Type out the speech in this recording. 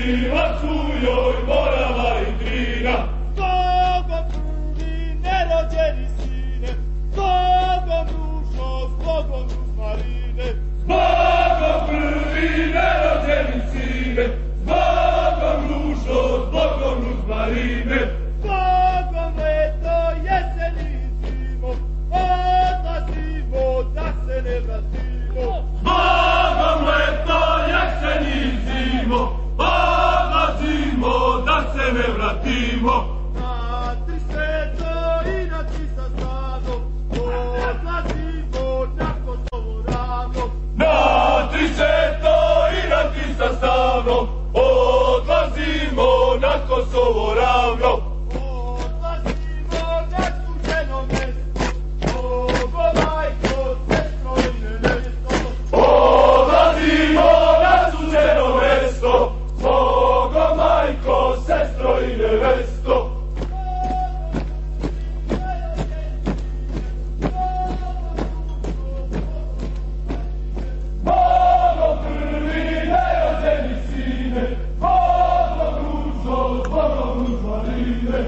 Ima su joj Morava i Drina. Zbogom kruni nerođeni sine, zbogom dušo, zbogom Marine. Zbogom krvi nerođeni sine, zbogom dušo, zbogom Marine. Zbogom leto, jesen i zimo, odlazimo da se ne vratimo. Zbogom leto, jesen i zimo, odlazimo da se ne vratimo. Na tri sveto i na tri sastavno, odlazimo na Kosovo ravno. Na tri sveto i na tri sastavno, odlazimo na Kosovo ravno. Odlazimo na tuđeno mesto, Bogo, majko, sestro i nevesto. Odlazimo na suđeno mesto, Bogo, majko, sestro i nevesto. Bogo prvi nerođeni sine, Bogo dušo, Bogo Marine.